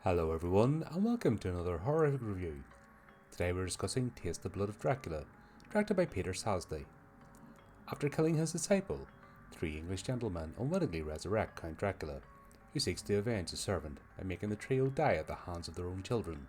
Hello everyone, and welcome to another horrific review. Today we're discussing Taste the Blood of Dracula, directed by Peter Sasdy. After killing his disciple, three English gentlemen unwittingly resurrect Count Dracula, who seeks to avenge his servant by making the trio die at the hands of their own children.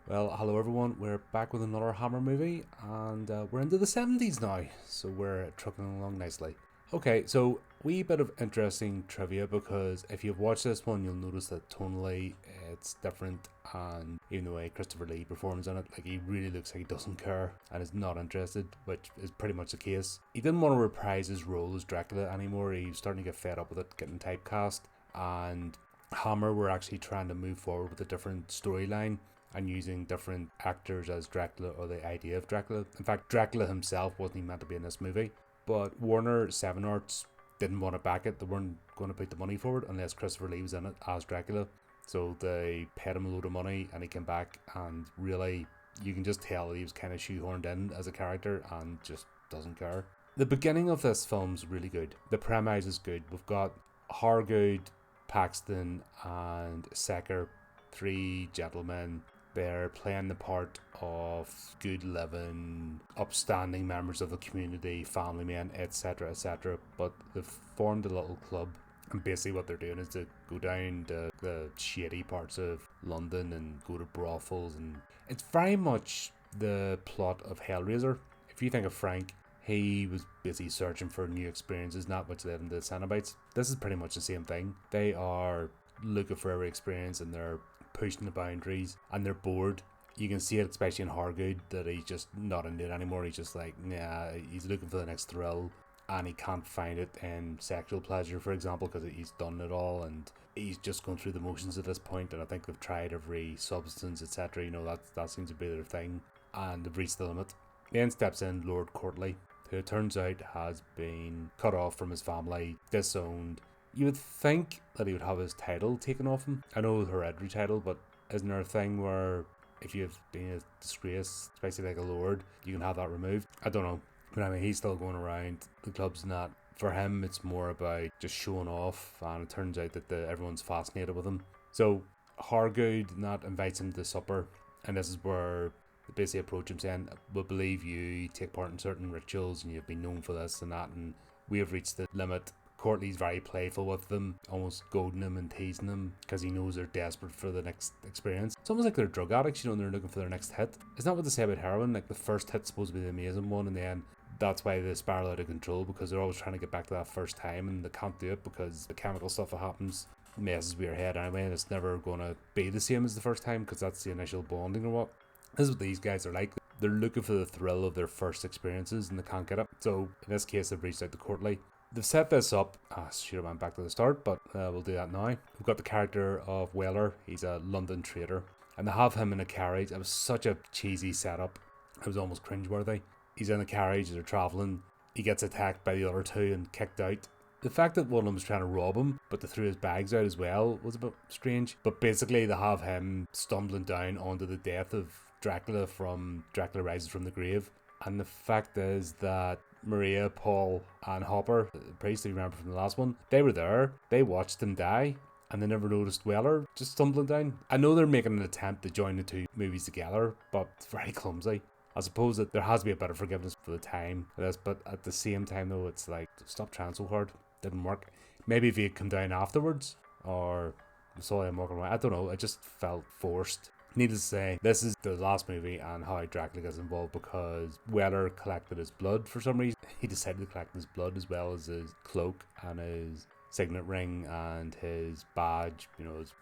Well, hello everyone, we're back with another Hammer movie, and we're into the 70s now, so we're trucking along nicely. Okay, so wee bit of interesting trivia, because if you've watched this one, you'll notice that tonally it's different, and even the way Christopher Lee performs in it, like, he really looks like he doesn't care and is not interested, which is pretty much the case. He didn't want to reprise his role as Dracula anymore. He was starting to get fed up with it, getting typecast, and Hammer were actually trying to move forward with a different storyline and using different actors as Dracula, or the idea of Dracula. In fact, Dracula himself wasn't even meant to be in this movie. But Warner 7 Arts didn't want to back it. They weren't going to put the money forward unless Christopher Lee was in it as Dracula. So they paid him a load of money and he came back, and really you can just tell he was kind of shoehorned in as a character and just doesn't care. The beginning of this film's really good. The premise is good. We've got Hargood, Paxton and Secker, three gentlemen. They're playing the part of good living, upstanding members of the community, family men, etc, etc. But they've formed a little club, and basically what they're doing is to go down to the shady parts of London and go to brothels, and it's very much the plot of Hellraiser. If you think of Frank, he was busy searching for new experiences, not which led him to the Cenobites. This is pretty much the same thing. They are looking for every experience, and they're pushing the boundaries, and they're bored. You can see it especially in Hargood, that he's just not into it anymore. He's just like, nah, he's looking for the next thrill, and he can't find it in sexual pleasure, for example, because he's done it all, and he's just going through the motions at this point. And I think they've tried every substance, etc. You know, that seems to be their thing, and they've reached the limit. Then steps in Lord Courtly, who it turns out has been cut off from his family, disowned. You would think that he would have his title taken off him. I know the hereditary title, but isn't there a thing where if you've been a disgrace, especially like a lord, you can have that removed? I don't know. But I mean, he's still going around. The club's not. For him, it's more about just showing off, and it turns out that everyone's fascinated with him. So Hargood not invites him to supper, and this is where they basically approach him saying, we believe you take part in certain rituals, and you've been known for this and that, and we have reached the limit. Courtly's very playful with them, almost goading them and teasing them, because he knows they're desperate for the next experience. It's almost like they're drug addicts, you know, and they're looking for their next hit. Isn't that what they say about heroin? Like, the first hit's supposed to be the amazing one, and then that's why they spiral out of control, because they're always trying to get back to that first time, and they can't do it because the chemical stuff that happens messes with your head anyway, and it's never going to be the same as the first time, because that's the initial bonding or what. This is what these guys are like. They're looking for the thrill of their first experiences, and they can't get it. So in this case, they've reached out to Courtly. They've set this up. Should have went back to the start, but we'll do that now. We've got the character of Weller. He's a London trader, and they have him in a carriage. It was such a cheesy setup. It was almost cringeworthy. He's in a carriage. They're traveling. He gets attacked by the other two and kicked out. The fact that one of them was trying to rob him, but they threw his bags out as well, was a bit strange. But basically, they have him stumbling down onto the death of Dracula from Dracula Rises from the Grave. And the fact is that Maria, Paul and Hopper, the priest, you remember from the last one, they were there, they watched him die, and they never noticed Weller just stumbling down. I know they're making an attempt to join the two movies together, but it's very clumsy. I suppose that there has to be a bit of forgiveness for the time for this, but at the same time though, it's like, stop trying so hard. Didn't work. Maybe if he had come down afterwards, or saw him walking around, I don't know, it just felt forced. Needless to say, this is the last movie and how Dracula gets involved, because Weller collected his blood for some reason. He decided to collect his blood as well as his cloak and his signet ring and his badge, you know, his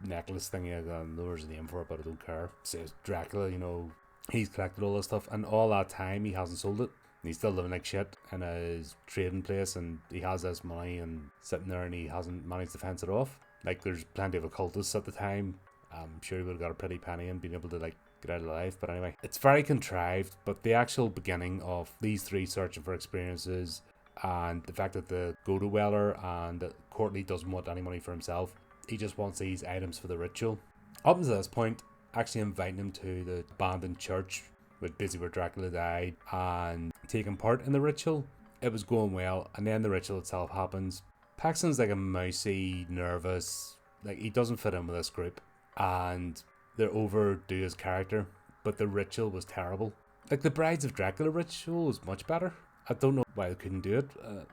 necklace thingy. I don't know there's a name for it, but I don't care. It says Dracula, you know. He's collected all this stuff, and all that time he hasn't sold it. He's still living like shit in his trading place, and he has this money and sitting there, and he hasn't managed to fence it off. Like, there's plenty of occultists at the time. I'm sure he would have got a pretty penny and been able to like get out of life. But anyway, it's very contrived. But the actual beginning of these three searching for experiences, and the fact that they go to Weller, and that Courtly doesn't want any money for himself, he just wants these items for the ritual. Up until this point, actually inviting him to the abandoned church with basically where Dracula died and taking part in the ritual, it was going well. And then the ritual itself happens. Paxton's like a mousy, nervous, like he doesn't fit in with this group, and they overdo his character, but the ritual was terrible. Like the Brides of Dracula ritual was much better. I don't know why they couldn't do it.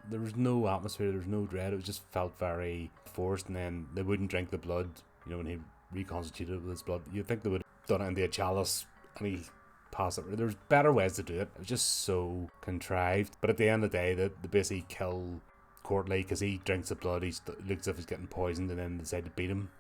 There was no atmosphere, there was no dread. It just felt very forced, and then they wouldn't drink the blood. You know, when he reconstituted it with his blood, you'd think they would have done it into a chalice and he passed it. There's better ways to do it. It was just so contrived. But at the end of the day, they basically kill Courtly because he drinks the blood. He looks as if he's getting poisoned, and then they decide to beat him.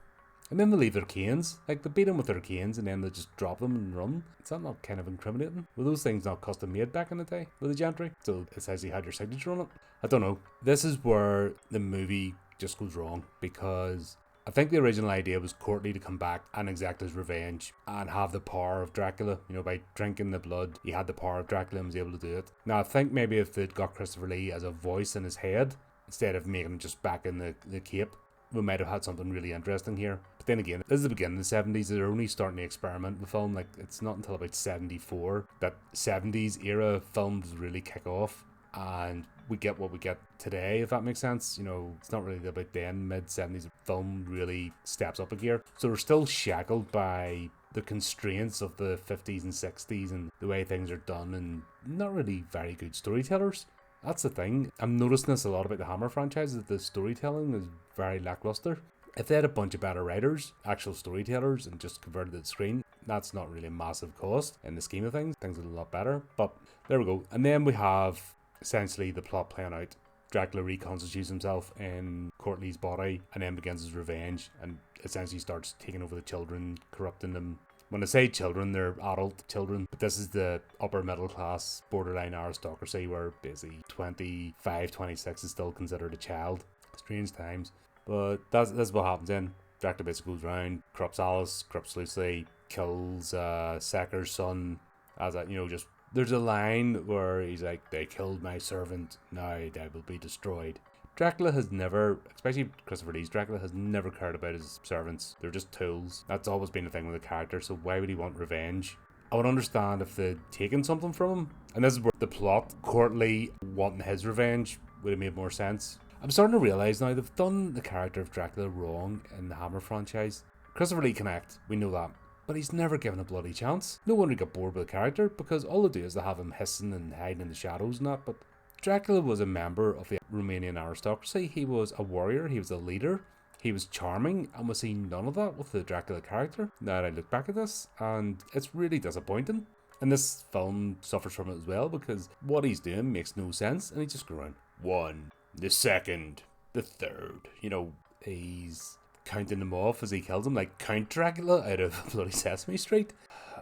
And then they leave their canes. Like, they beat him with their canes and then they just drop them and run. Is that not kind of incriminating? Were those things not custom made back in the day with the gentry? So it says he had your signature on it? I don't know. This is where the movie just goes wrong, because I think the original idea was Courtney to come back and exact his revenge and have the power of Dracula. You know, by drinking the blood, he had the power of Dracula and was able to do it. Now, I think maybe if they'd got Christopher Lee as a voice in his head, instead of making him just back in the cape, we might have had something really interesting here. But then again, this is the beginning of the 70s. They're only starting to experiment with film. Like, it's not until about 74 that 70s era films really kick off, and we get what we get today, if that makes sense. You know, it's not really about then. Mid-70s film really steps up a gear. So we're still shackled by the constraints of the 50s and 60s and the way things are done, and not really very good storytellers. That's the thing. I'm noticing this a lot about the Hammer franchise, that the storytelling is very lackluster. If they had a bunch of better writers, actual storytellers, and just converted it to the screen, that's not really a massive cost in the scheme of things. Things are a lot better. But there we go. And then we have essentially the plot playing out. Dracula reconstitutes himself in Courtney's body and then begins his revenge and essentially starts taking over the children, corrupting them. When I say children, they're adult children, but this is the upper middle class, borderline aristocracy, where basically 25, 26 is still considered a child. Strange times. But that's what happens then. Dracula basically goes around, corrupts Alice, corrupts Lucy, kills Secker's son. As a, you know, just there's a line where he's like, "They killed my servant, now they will be destroyed." Dracula has never, especially Christopher Lee's Dracula, has never cared about his servants. They're just tools. That's always been the thing with the character, so why would he want revenge? I would understand if they'd taken something from him. And this is where the plot, Courtly wanting his revenge, would have made more sense. I'm starting to realise now they've done the character of Dracula wrong in the Hammer franchise. Christopher Lee can act, we know that. But he's never given a bloody chance. No wonder he got bored with the character, because all they do is they have him hissing and hiding in the shadows and that, but Dracula was a member of the Romanian aristocracy. He was a warrior, he was a leader, he was charming, and we see none of that with the Dracula character. Now I look back at this, and it's really disappointing. And this film suffers from it as well, because what he's doing makes no sense, and he just goes around, 1, the 2nd, the 3rd. You know, he's counting them off as he kills them, like Count Dracula out of bloody Sesame Street.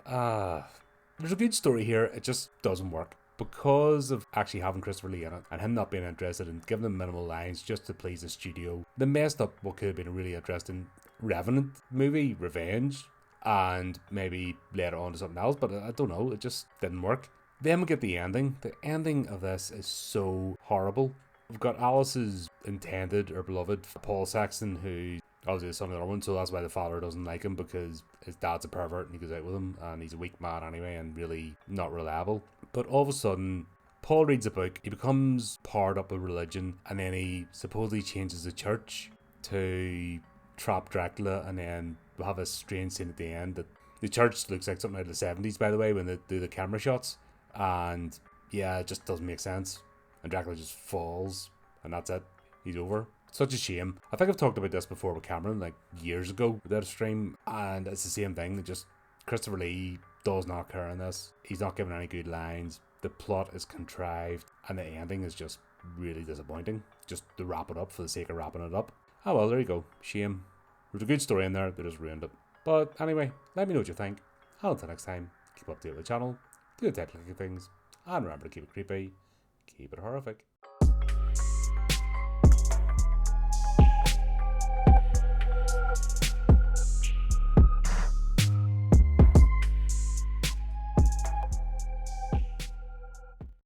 There's a good story here, it just doesn't work. Because of actually having Christopher Lee in it and him not being interested in giving them minimal lines just to please the studio, they messed up what could have been a really interesting Revenant movie, Revenge, and maybe later on to something else, but I don't know, it just didn't work. Then we get the ending. The ending of this is so horrible. We've got Alice's intended or beloved, Paul Saxon, who obviously is son of the other one, so that's why the father doesn't like him, because his dad's a pervert and he goes out with him, and he's a weak man anyway and really not reliable. But all of a sudden, Paul reads a book, he becomes powered up with religion, and then he supposedly changes the church to trap Dracula, and then we have a strange scene at the end that the church looks like something out of the 70s, by the way, when they do the camera shots, and yeah, it just doesn't make sense, and Dracula just falls, and that's it, he's over. Such a shame. I think I've talked about this before with Cameron, like years ago, with that stream, and it's the same thing. Just Christopher Lee does not care in this. He's not giving any good lines. The plot is contrived, and the ending is just really disappointing. Just to wrap it up for the sake of wrapping it up. Oh well, there you go. Shame. There's a good story in there, they just ruined it. But anyway, let me know what you think. And until next time, keep up to date with the channel, do the type of things, and remember to keep it creepy, keep it horrific.